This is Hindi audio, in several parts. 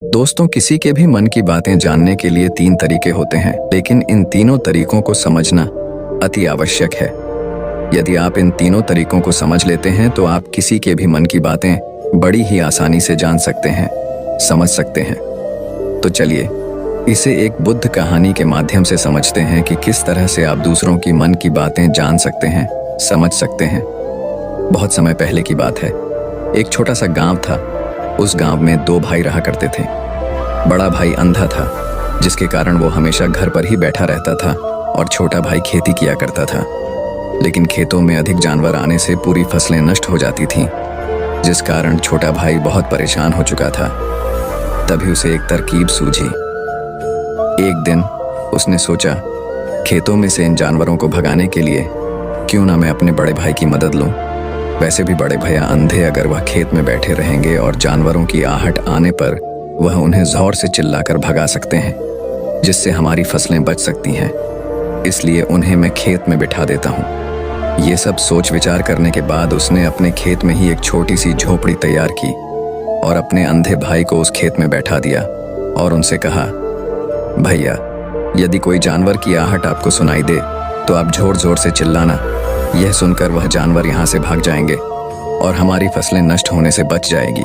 दोस्तों, किसी के भी मन की बातें जानने के लिए 3 तरीके होते हैं, लेकिन इन तीनों तरीकों को समझना अति आवश्यक है। यदि आप इन तीनों तरीकों को समझ लेते हैं तो आप किसी के भी मन की बातें बड़ी ही आसानी से जान सकते हैं, समझ सकते हैं। तो चलिए इसे एक बुद्ध कहानी के माध्यम से समझते हैं कि किस तरह से आप दूसरों की मन की बातें जान सकते हैं, समझ सकते हैं। बहुत समय पहले की बात है। एक छोटा सा गांव था। उस गांव में 2 भाई रहा करते थे। बड़ा भाई अंधा था, जिसके कारण वो हमेशा घर पर ही बैठा रहता था, और छोटा भाई खेती किया करता था। लेकिन खेतों में अधिक जानवर आने से पूरी फसलें नष्ट हो जाती थीं, जिस कारण छोटा भाई बहुत परेशान हो चुका था। तभी उसे एक तरकीब सूझी। एक दिन उसने सोचा, खेतों में से इन जानवरों को भगाने के लिए क्यों ना मैं अपने बड़े भाई की मदद लूं। वैसे भी बड़े भैया अंधे, अगर वह खेत में बैठे रहेंगे और जानवरों की आहट आने पर वह उन्हें जोर से चिल्लाकर भगा सकते हैं, जिससे हमारी फसलें बच सकती हैं। इसलिए उन्हें मैं खेत में बिठा देता हूँ। ये सब सोच विचार करने के बाद उसने अपने खेत में ही एक छोटी सी झोपड़ी तैयार की और अपने अंधे भाई को उस खेत में बैठा दिया और उनसे कहा, भैया, यदि कोई जानवर की आहट आपको सुनाई दे तो आप जोर जोर से चिल्लाना। यह सुनकर वह जानवर यहाँ से भाग जाएंगे और हमारी फसलें नष्ट होने से बच जाएगी।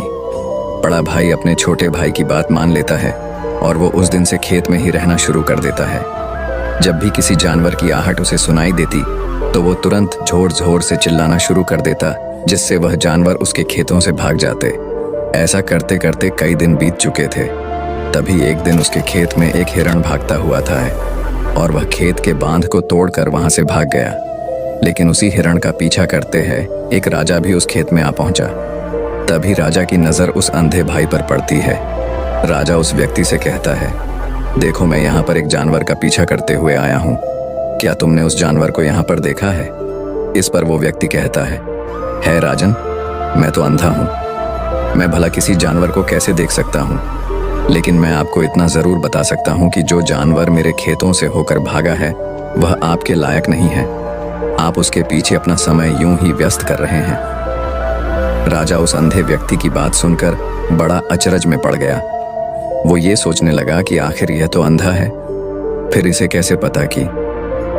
बड़ा भाई अपने छोटे भाई की बात मान लेता है और वो उस दिन से खेत में ही रहना शुरू कर देता है। जब भी किसी जानवर की आहट उसे सुनाई देती तो वो तुरंत जोर जोर से चिल्लाना शुरू कर देता, जिससे वह जानवर उसके खेतों से भाग जाते। ऐसा करते करते कई दिन बीत चुके थे। तभी एक दिन उसके खेत में एक हिरण भागता हुआ था और वह खेत के बांध को तोड़कर वहां से भाग गया। लेकिन उसी हिरण का पीछा करते हैं एक राजा भी उस खेत में आ पहुंचा। तभी राजा की नजर उस अंधे भाई पर पड़ती है। राजा उस व्यक्ति से कहता है, देखो, मैं यहाँ पर एक जानवर का पीछा करते हुए आया हूँ। क्या तुमने उस जानवर को यहाँ पर देखा है? इस पर वो व्यक्ति कहता है राजन, मैं तो अंधा हूँ। मैं भला किसी जानवर को कैसे देख सकता हूँ? लेकिन मैं आपको इतना जरूर बता सकता हूँ कि जो जानवर मेरे खेतों से होकर भागा है वह आपके लायक नहीं है। आप उसके पीछे अपना समय यूं ही व्यस्त कर रहे हैं। राजा उस अंधे व्यक्ति की बात सुनकर बड़ा अचरज में पड़ गया। वो ये सोचने लगा कि आखिर यह तो अंधा है, फिर इसे कैसे पता कि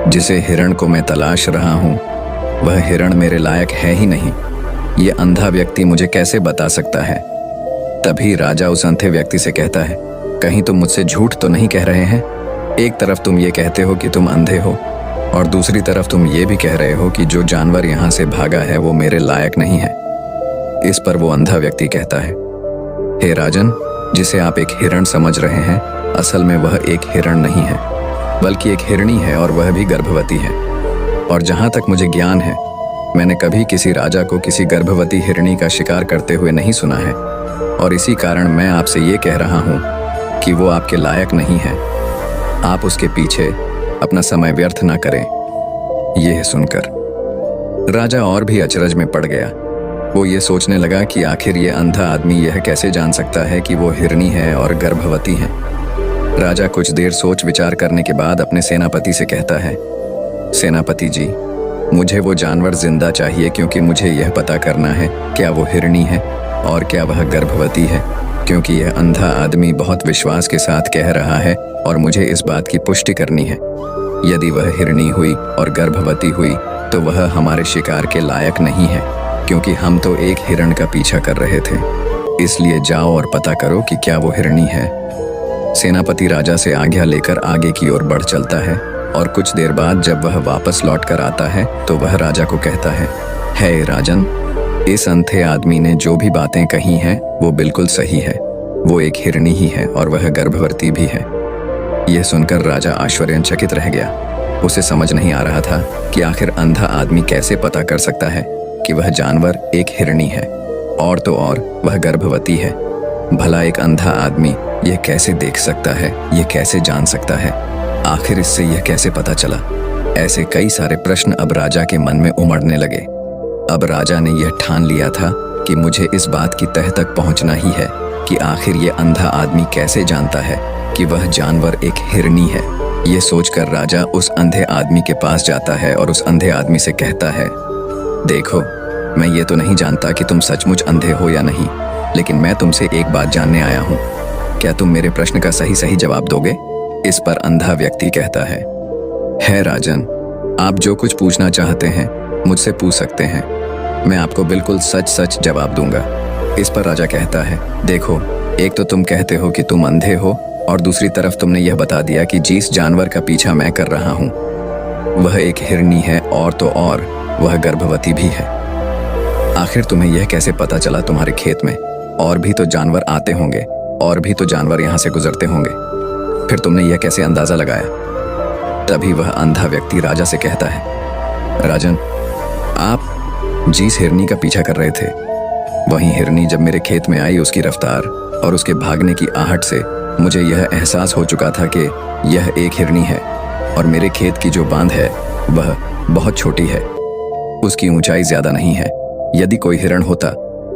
जिसे हिरण को मैं तलाश रहा हूं वह हिरण मेरे लायक है ही नहीं। ये अंधा व्यक्ति मुझे कैसे बता सकता है? तभी राजा उस अंधे व्यक्ति से कहता है, कहीं तुम मुझसे झूठ तो नहीं कह रहे हैं? एक तरफ तुम ये कहते हो कि तुम अंधे हो और दूसरी तरफ तुम ये भी कह रहे हो कि जो जानवर यहाँ से भागा है वो मेरे लायक नहीं है। इस पर वो अंधा व्यक्ति कहता है, हे राजन, जिसे आप एक हिरण समझ रहे हैं, असल में वह एक हिरण नहीं है, बल्कि एक हिरणी है, और वह भी गर्भवती है। और जहाँ तक मुझे ज्ञान है, मैंने कभी किसी राजा को किसी गर्भवती हिरणी का शिकार करते हुए नहीं सुना है, और इसी कारण मैं आपसे ये कह रहा हूँ कि वो आपके लायक नहीं है। आप उसके पीछे अपना समय व्यर्थ ना करें। यह सुनकर राजा और भी अचरज में पड़ गया। वो ये सोचने लगा कि आखिर ये अंधा आदमी यह कैसे जान सकता है कि वो हिरणी है और गर्भवती है। राजा कुछ देर सोच विचार करने के बाद अपने सेनापति से कहता है, सेनापति जी, मुझे वो जानवर जिंदा चाहिए, क्योंकि मुझे यह पता करना है क्या वो हिरणी है और क्या वह गर्भवती है, क्योंकि यह अंधा आदमी बहुत विश्वास के साथ कह रहा है और मुझे इस बात की पुष्टि करनी है। यदि वह हिरणी हुई और गर्भवती हुई तो वह हमारे शिकार के लायक नहीं है, क्योंकि हम तो एक हिरण का पीछा कर रहे थे। इसलिए जाओ और पता करो कि क्या वो हिरणी है। सेनापति राजा से आज्ञा लेकर आगे की ओर बढ़ चलता है, और कुछ देर बाद जब वह वापस लौट कर आता है तो वह राजा को कहता है, हे राजन, इस अंधे आदमी ने जो भी बातें कही हैं वो बिल्कुल सही है। वो एक हिरणी ही है और वह गर्भवती भी है। यह सुनकर राजा आश्चर्यचकित रह गया। उसे समझ नहीं आ रहा था कि आखिर अंधा आदमी कैसे पता कर सकता है कि वह जानवर एक हिरणी है, और तो और वह गर्भवती है। भला एक अंधा आदमी यह कैसे देख सकता है, यह कैसे जान सकता है? आखिर इससे यह कैसे पता चला? ऐसे कई सारे प्रश्न अब राजा के मन में उमड़ने लगे। अब राजा ने यह ठान लिया था कि मुझे इस बात की तह तक पहुंचना ही है कि आखिर ये अंधा आदमी कैसे जानता है कि वह जानवर एक हिरणी है। ये सोचकर राजा उस अंधे आदमी के पास जाता है और उस अंधे आदमी से कहता है, देखो, मैं ये तो नहीं जानता कि तुम सचमुच अंधे हो या नहीं, लेकिन मैं तुमसे एक बात जानने आया हूँ। क्या तुम मेरे प्रश्न का सही सही जवाब दोगे? इस पर अंधा व्यक्ति कहता है राजन, आप जो कुछ पूछना चाहते हैं मुझसे पूछ सकते हैं, मैं आपको बिल्कुल सच सच जवाब दूंगा। इस पर राजा कहता है, देखो, एक तो तुम कहते हो कि तुम अंधे हो और दूसरी तरफ तुमने यह बता दिया कि जिस जानवर का पीछा मैं कर रहा हूँ वह एक हिरनी है, और तो और वह गर्भवती भी है। आखिर तुम्हें यह कैसे पता चला? तुम्हारे खेत में और भी तो जानवर आते होंगे, और भी तो जानवर यहाँ से गुजरते होंगे, फिर तुमने यह कैसे अंदाजा लगाया? तभी वह अंधा व्यक्ति राजा से कहता है, राजन, आप जिस हिरनी का पीछा कर रहे थे वही हिरनी जब मेरे खेत में आई, उसकी रफ्तार और उसके भागने की आहट से मुझे यह एहसास हो चुका था कि यह एक हिरनी है, और मेरे खेत की जो बांध है वह बहुत छोटी है, उसकी ऊंचाई ज्यादा नहीं है। यदि कोई हिरण होता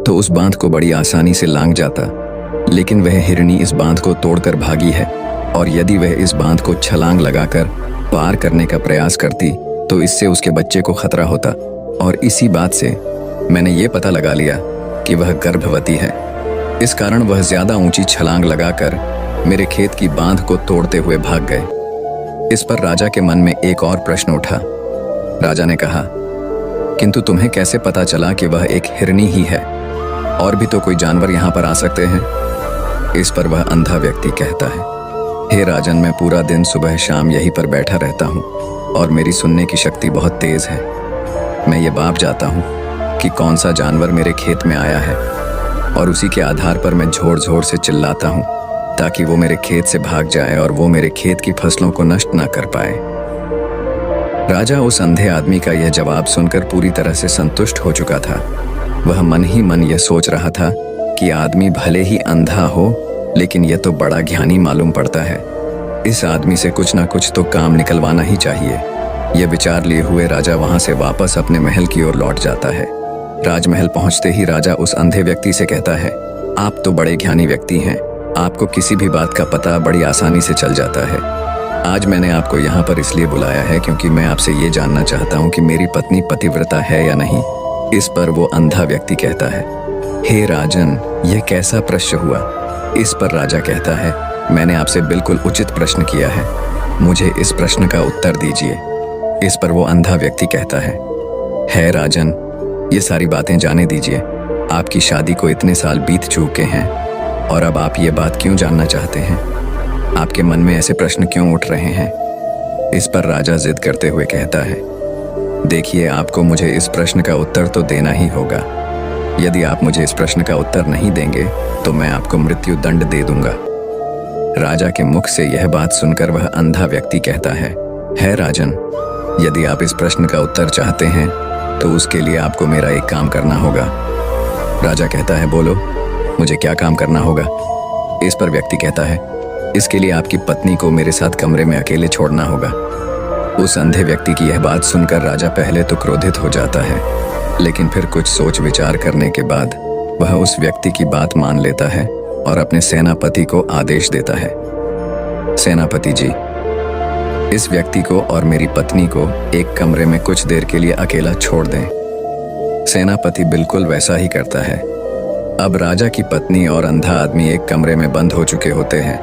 तो उस बांध को बड़ी आसानी से लांघ जाता, लेकिन वह हिरनी इस बांध को तोड़कर भागी है, और यदि वह इस बांध को छलांग लगाकर पार करने का प्रयास करती तो इससे उसके बच्चे को खतरा होता, और इसी बात से मैंने ये पता लगा लिया कि वह गर्भवती है। इस कारण वह ज्यादा ऊंची छलांग लगाकर मेरे खेत की बांध को तोड़ते हुए भाग गए। इस पर राजा के मन में एक और प्रश्न उठा। राजा ने कहा, किंतु तुम्हें कैसे पता चला कि वह एक हिरनी ही है? और भी तो कोई जानवर यहाँ पर आ सकते हैं। इस पर वह अंधा व्यक्ति कहता है, हे राजन, मैं पूरा दिन सुबह शाम यहीं पर बैठा रहता हूँ और मेरी सुनने की शक्ति बहुत तेज है। मैं ये भाप जाता हूँ कि कौन सा जानवर मेरे खेत में आया है, और उसी के आधार पर मैं जोर जोर से चिल्लाता हूँ ताकि वो मेरे खेत से भाग जाए और वो मेरे खेत की फसलों को नष्ट ना कर पाए। राजा उस अंधे आदमी का यह जवाब सुनकर पूरी तरह से संतुष्ट हो चुका था। वह मन ही मन यह सोच रहा था कि आदमी भले ही अंधा हो, लेकिन यह तो बड़ा ज्ञानी मालूम पड़ता है। इस आदमी से कुछ ना कुछ तो काम निकलवाना ही चाहिए। यह विचार लिए हुए राजा वहां से वापस अपने महल की ओर लौट जाता है। राजमहल पहुंचते ही राजा उस अंधे व्यक्ति से कहता है, आप तो बड़े ज्ञानी व्यक्ति हैं, आपको किसी भी बात का पता बड़ी आसानी से चल जाता है। आज मैंने आपको यहाँ पर इसलिए बुलाया है क्योंकि मैं आपसे ये जानना चाहता हूँ कि मेरी पत्नी पतिव्रता है या नहीं। इस पर वो अंधा व्यक्ति कहता है, हे राजन, यह कैसा प्रश्न हुआ? इस पर राजा कहता है, मैंने आपसे बिल्कुल उचित प्रश्न किया है, मुझे इस प्रश्न का उत्तर दीजिए। इस पर वो अंधा व्यक्ति कहता है राजन, ये सारी बातें जाने दीजिए। आपकी शादी को इतने साल बीत चुके हैं और अब आप ये बात क्यों जानना चाहते हैं? आपके मन में ऐसे प्रश्न क्यों उठ रहे हैं? इस पर राजा जिद करते हुए कहता है, देखिए, आपको मुझे इस प्रश्न का उत्तर तो देना ही होगा। यदि आप मुझे इस प्रश्न का उत्तर नहीं देंगे तो मैं आपको मृत्यु दंड दे दूंगा। राजा के मुख से यह बात सुनकर वह अंधा व्यक्ति कहता है राजन, यदि आप इस प्रश्न का उत्तर चाहते हैं तो उसके लिए आपको मेरा एक काम करना होगा। राजा कहता है, बोलो, मुझे क्या काम करना होगा? इस पर व्यक्ति कहता है, इसके लिए आपकी पत्नी को मेरे साथ कमरे में अकेले छोड़ना होगा। उस अंधे व्यक्ति की यह बात सुनकर राजा पहले तो क्रोधित हो जाता है, लेकिन फिर कुछ सोच विचार करने के बाद वह उस व्यक्ति की बात मान लेता है और अपने सेनापति को आदेश देता है, सेनापति जी, इस व्यक्ति को और मेरी पत्नी को एक कमरे में कुछ देर के लिए अकेला छोड़ दें। सेनापति बिल्कुल वैसा ही करता है। अब राजा की पत्नी और अंधा आदमी एक कमरे में बंद हो चुके होते हैं।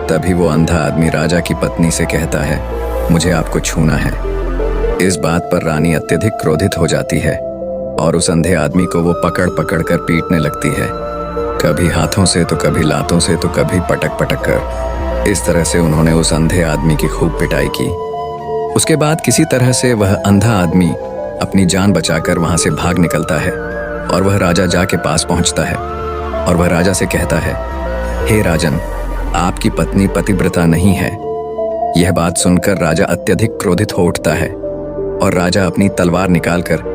तभी वो अंधा आदमी राजा की पत्नी से कहता है, मुझे आपको छूना है। इस बात पर रानी अत्यधिक क्रोधित हो जाती है और उस अंधे आदमी को वो पकड़ पकड़ कर पीटने लगती है, कभी हाथों से तो कभी लातों से तो कभी पटक पटक कर। इस तरह से उन्होंने उस अंधे आदमी की खूब पिटाई की। उसके बाद किसी तरह से वह अंधा आदमी अपनी जान बचाकर वहां से भाग निकलता है और वह राजा जा के पास पहुंचता है और वह राजा से कहता है, हे राजन, आपकी पत्नी पतिव्रता नहीं है। यह बात सुनकर राजा अत्यधिक क्रोधित हो उठता है और राजा अपनी तलवार निकालकर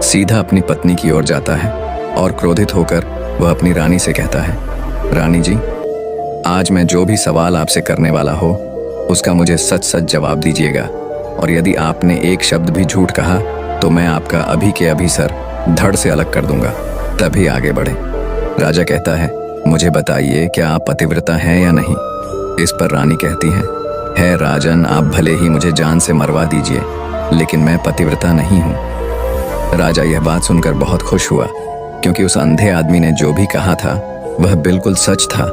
सीधा अपनी पत्नी की ओर जाता है और क्रोधित होकर वह अपनी रानी से कहता है, रानी जी, आज मैं जो भी सवाल आपसे करने वाला हो उसका मुझे सच सच जवाब दीजिएगा, और यदि आपने एक शब्द भी झूठ कहा तो मैं आपका अभी के अभी सर धड़ से अलग कर दूंगा, तभी आगे बढ़े। राजा कहता है, मुझे बताइए, क्या आप पतिव्रता हैं या नहीं? इस पर रानी कहती है राजन, आप भले ही मुझे जान से मरवा दीजिए, लेकिन मैं पतिव्रता नहीं हूँ। राजा यह बात सुनकर बहुत खुश हुआ, क्योंकि उस अंधे आदमी ने जो भी कहा था वह बिल्कुल सच था।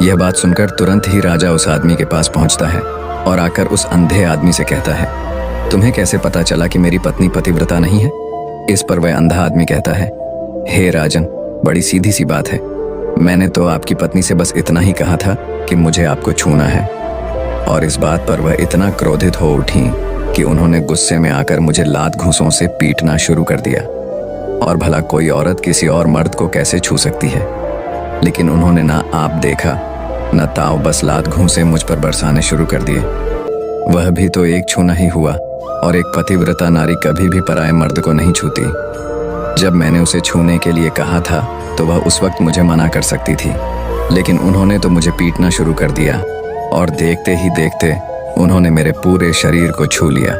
यह बात सुनकर तुरंत ही राजा उस आदमी के पास पहुंचता है और आकर उस अंधे आदमी से कहता है, तुम्हें कैसे पता चला कि मेरी पत्नी पतिव्रता नहीं है? इस पर वह अंधा आदमी कहता है, हे राजन, बड़ी सीधी सी बात है। मैंने तो आपकी पत्नी से बस इतना ही कहा था कि मुझे आपको छूना है। और इस बात पर वह इतना क्रोधित हो उठी कि उन्होंने गुस्से में आकर मुझे लात घूंसों से पीटना शुरू कर दिया। और भला कोई औरत किसी और मर्द को कैसे छू सकती है? लेकिन उन्होंने ना आप देखा न ताव, बस लात घूंसे मुझ पर बरसाने शुरू कर दिए। वह भी तो एक छूना ही हुआ, और एक पतिव्रता नारी कभी भी पराये मर्द को नहीं छूती। जब मैंने उसे छूने के लिए कहा था तो वह उस वक्त मुझे मना कर सकती थी, लेकिन उन्होंने तो मुझे पीटना शुरू कर दिया और देखते ही देखते उन्होंने मेरे पूरे शरीर को छू लिया।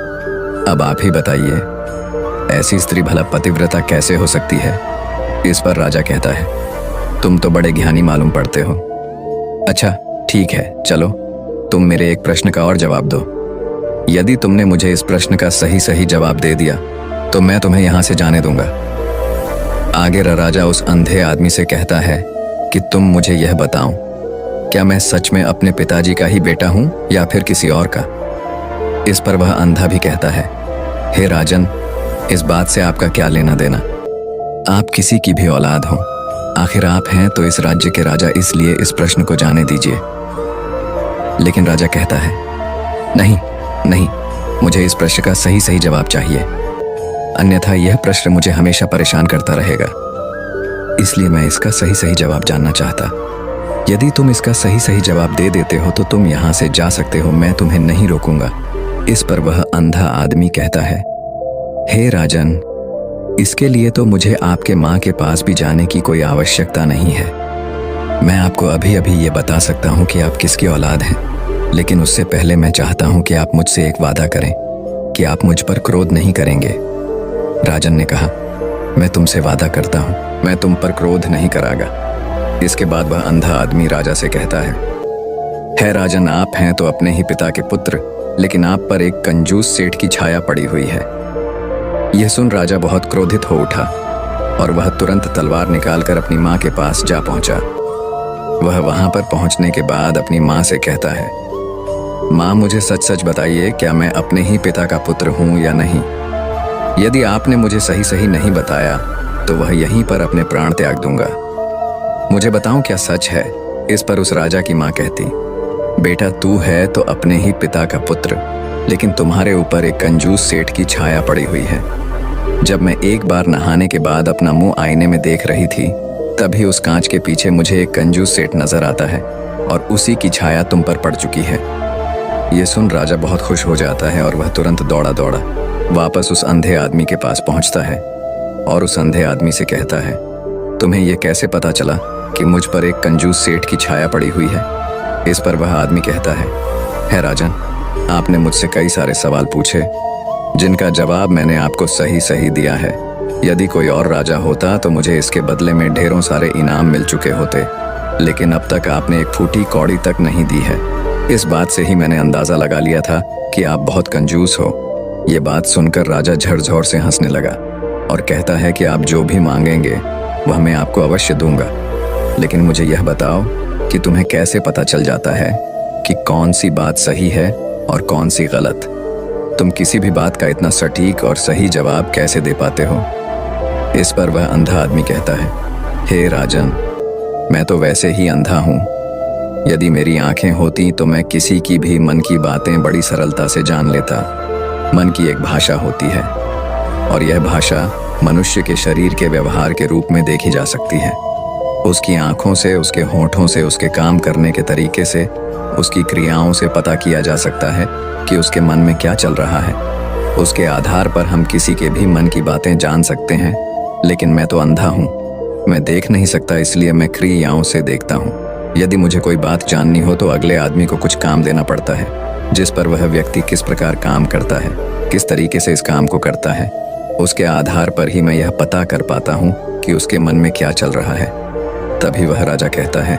अब आप ही बताइए, ऐसी स्त्री भला पतिव्रता कैसे हो सकती है? इस पर राजा कहता है, तुम तो बड़े ज्ञानी मालूम पड़ते हो। अच्छा ठीक है, चलो तुम मेरे एक प्रश्न का और जवाब दो। यदि तुमने मुझे इस प्रश्न का सही सही जवाब दे दिया तो मैं तुम्हें यहां से जाने दूंगा। आगे राजा उस अंधे आदमी से कहता है कि तुम मुझे यह बताओ, क्या मैं सच में अपने पिताजी का ही बेटा हूं या फिर किसी और का? इस पर वह अंधा भी कहता है, हे राजन, इस बात से आपका क्या लेना देना? आप किसी की भी औलाद हो, आखिर आप हैं तो इस राज्य के राजा, इसलिए इस प्रश्न को जाने दीजिए। लेकिन राजा कहता है, नहीं नहीं, मुझे इस प्रश्न का सही सही जवाब चाहिए, अन्यथा यह प्रश्न मुझे हमेशा परेशान करता रहेगा। इसलिए मैं इसका सही सही जवाब जानना चाहता। यदि तुम इसका सही सही जवाब दे देते हो तो तुम यहाँ से जा सकते हो, मैं तुम्हें नहीं रोकूंगा। इस पर वह अंधा आदमी कहता है, हे राजन, इसके लिए तो मुझे आपके माँ के पास भी जाने की कोई आवश्यकता नहीं है। मैं आपको अभी अभी ये बता सकता हूँ कि आप किसकी औलाद हैं, लेकिन उससे पहले मैं चाहता हूँ कि आप मुझसे एक वादा करें कि आप मुझ पर क्रोध नहीं करेंगे। राजन ने कहा, मैं तुमसे वादा करता हूँ, मैं तुम पर क्रोध नहीं करागा। इसके बाद वह अंधा आदमी राजा से कहता है राजन, आप हैं तो अपने ही पिता के पुत्र, लेकिन आप पर एक कंजूस सेठ की छाया पड़ी हुई है। यह सुन राजा बहुत क्रोधित हो उठा और वह तुरंत तलवार निकालकर अपनी माँ के पास जा पहुंचा। वह वहां पर पहुंचने के बाद अपनी माँ से कहता है, माँ, मुझे सच सच बताइए, क्या मैं अपने ही पिता का पुत्र हूं या नहीं? यदि आपने मुझे सही सही नहीं बताया तो वह यहीं पर अपने प्राण त्याग दूंगा। मुझे बताऊं क्या सच है? इस पर उस राजा की माँ कहती, बेटा, तू है तो अपने ही पिता का पुत्र, लेकिन तुम्हारे ऊपर एक कंजूस सेठ की छाया पड़ी हुई है। जब मैं एक बार नहाने के बाद अपना मुंह आईने में देख रही थी, तभी उस कांच के पीछे मुझे एक कंजूस सेठ नजर आता है और उसी की छाया तुम पर पड़ चुकी है। ये सुन राजा बहुत खुश हो जाता है और वह तुरंत दौड़ा दौड़ा वापस उस अंधे आदमी के पास पहुंचता है और उस अंधे आदमी से कहता है, तुम्हें यह कैसे पता चला कि मुझ पर एक कंजूस सेठ की छाया पड़ी हुई है? इस पर वह आदमी कहता है राजन, आपने मुझसे कई सारे सवाल पूछे जिनका जवाब मैंने आपको सही सही दिया है। यदि कोई और राजा होता तो मुझे इसके बदले में ढेरों सारे इनाम मिल चुके होते, लेकिन अब तक आपने एक फूटी कौड़ी तक नहीं दी है। इस बात से ही मैंने अंदाजा लगा लिया था कि आप बहुत कंजूस हो। ये बात सुनकर राजा झकझोर से हंसने लगा और कहता है कि आप जो भी मांगेंगे वह मैं आपको अवश्य दूंगा, लेकिन मुझे यह बताओ कि तुम्हें कैसे पता चल जाता है कि कौन सी बात सही है और कौन सी गलत? तुम किसी भी बात का इतना सटीक और सही जवाब कैसे दे पाते हो? इस पर वह अंधा आदमी कहता है, हे राजन, मैं तो वैसे ही अंधा हूँ। यदि मेरी आंखें होती तो मैं किसी की भी मन की बातें बड़ी सरलता से जान लेता। मन की एक भाषा होती है और यह भाषा मनुष्य के शरीर के व्यवहार के रूप में देखी जा सकती है। उसकी आंखों से, उसके होंठों से, उसके काम करने के तरीके से, उसकी क्रियाओं से पता किया जा सकता है कि उसके मन में क्या चल रहा है। उसके आधार पर हम किसी के भी मन की बातें जान सकते हैं, लेकिन मैं तो अंधा हूँ, मैं देख नहीं सकता, इसलिए मैं क्रियाओं से देखता हूँ। यदि मुझे कोई बात जाननी हो तो अगले आदमी को कुछ काम देना पड़ता है, जिस पर वह व्यक्ति किस प्रकार काम करता है, किस तरीके से इस काम को करता है, उसके आधार पर ही मैं यह पता कर पाता हूँ कि उसके मन में क्या चल रहा है। तभी वह राजा कहता है,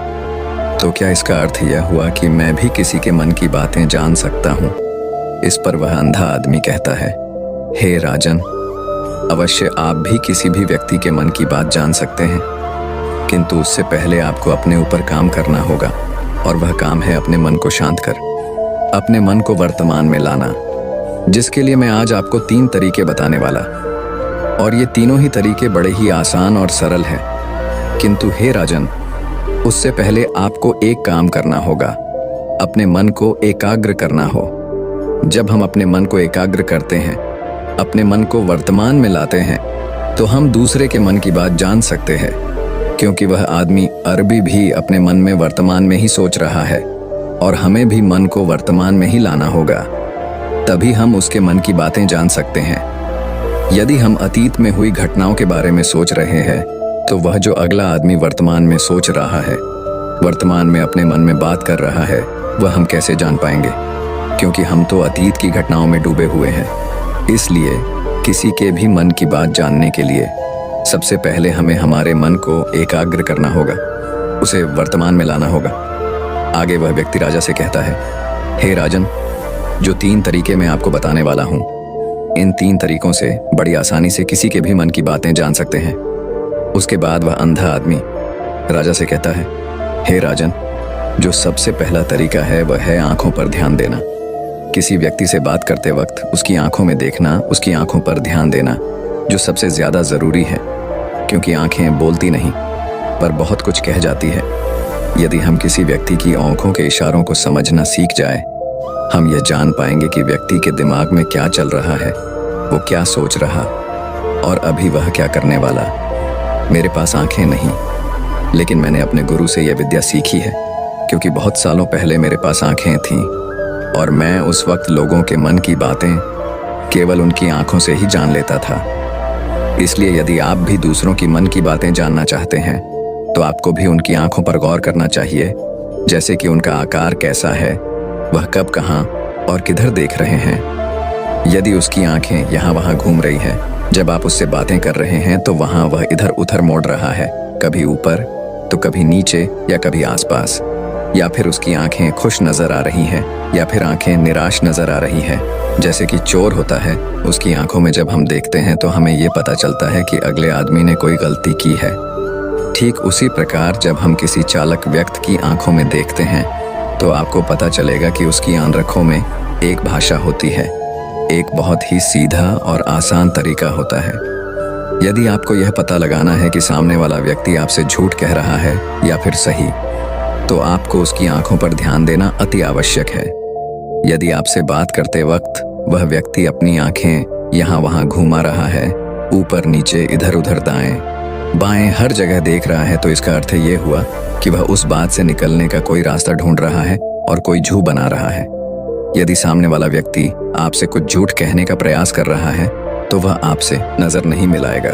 तो क्या इसका अर्थ यह हुआ कि मैं भी किसी के मन की बातें जान सकता हूँ? इस पर वह अंधा आदमी कहता है, हे राजन, अवश्य आप भी किसी भी व्यक्ति के मन की बात जान सकते हैं, किंतु उससे पहले आपको अपने ऊपर काम करना होगा। और वह काम है अपने मन को शांत कर अपने मन को वर्तमान में लाना, जिसके लिए मैं आज आपको 3 तरीके बताने वाला। और ये तीनों ही तरीके बड़े ही आसान और सरल हैं। किंतु हे राजन, उससे पहले आपको एक काम करना होगा, अपने मन को एकाग्र करना हो। जब हम अपने मन को एकाग्र करते हैं, अपने मन को वर्तमान में लाते हैं, तो हम दूसरे के मन की बात जान सकते हैं, क्योंकि वह आदमी अरबी भी अपने मन में वर्तमान में ही सोच रहा है और हमें भी मन को वर्तमान में ही लाना होगा, तभी हम उसके मन की बातें जान सकते हैं। यदि हम अतीत में हुई घटनाओं के बारे में सोच रहे हैं, तो वह जो अगला आदमी वर्तमान में सोच रहा है, वर्तमान में अपने मन में बात कर रहा है, वह हम कैसे जान पाएंगे, क्योंकि हम तो अतीत की घटनाओं में डूबे हुए हैं। इसलिए किसी के भी मन की बात जानने के लिए सबसे पहले हमें हमारे मन को एकाग्र करना होगा, उसे वर्तमान में लाना होगा। आगे वह व्यक्ति राजा से कहता है, हे राजन, जो 3 तरीके मैं आपको बताने वाला हूँ, इन 3 तरीकों से बड़ी आसानी से किसी के भी मन की बातें जान सकते हैं। उसके बाद वह अंधा आदमी राजा से कहता है, हे राजन, जो सबसे पहला तरीका है वह है आंखों पर ध्यान देना। किसी व्यक्ति से बात करते वक्त उसकी आंखों में देखना, उसकी आंखों पर ध्यान देना, जो सबसे ज्यादा जरूरी है, क्योंकि आंखें बोलती नहीं पर बहुत कुछ कह जाती है। यदि हम किसी व्यक्ति की आंखों के इशारों को समझना सीख जाए, हम यह जान पाएंगे कि व्यक्ति के दिमाग में क्या चल रहा है, वो क्या सोच रहा और अभी वह क्या करने वाला। मेरे पास आंखें नहीं, लेकिन मैंने अपने गुरु से यह विद्या सीखी है, क्योंकि बहुत सालों पहले मेरे पास आंखें थीं और मैं उस वक्त लोगों के मन की बातें केवल उनकी आंखों से ही जान लेता था। इसलिए यदि आप भी दूसरों की मन की बातें जानना चाहते हैं, तो आपको भी उनकी आंखों पर गौर करना चाहिए, जैसे कि उनका आकार कैसा है, वह कब, कहाँ और किधर देख रहे हैं। यदि उसकी आंखें यहाँ वहाँ घूम रही है, जब आप उससे बातें कर रहे हैं, तो वहाँ वह इधर उधर मोड़ रहा है, कभी ऊपर तो कभी नीचे या कभी आसपास, या फिर उसकी आंखें खुश नजर आ रही हैं या फिर आंखें निराश नजर आ रही हैं, जैसे कि चोर होता है, उसकी आंखों में जब हम देखते हैं तो हमें ये पता चलता है कि अगले आदमी ने कोई गलती की है। ठीक उसी प्रकार जब हम किसी चालाक व्यक्ति की आंखों में देखते हैं, तो आपको पता चलेगा कि उसकी आंखों में एक भाषा होती है, एक बहुत ही सीधा और आसान तरीका होता है। यदि आपको यह पता लगाना है कि सामने वाला व्यक्ति आपसे झूठ कह रहा है या फिर सही, तो आपको उसकी आंखों पर ध्यान देना अति आवश्यक है। यदि आपसे बात करते वक्त वह व्यक्ति अपनी आंखें यहाँ वहाँ घुमा रहा है, ऊपर नीचे इधर उधर दाएं बाएं हर जगह देख रहा है, तो इसका अर्थ ये हुआ कि वह उस बात से निकलने का कोई रास्ता ढूंढ रहा है और कोई झूठ बना रहा है। यदि सामने वाला व्यक्ति आपसे कुछ झूठ कहने का प्रयास कर रहा है, तो वह आपसे नजर नहीं मिलाएगा।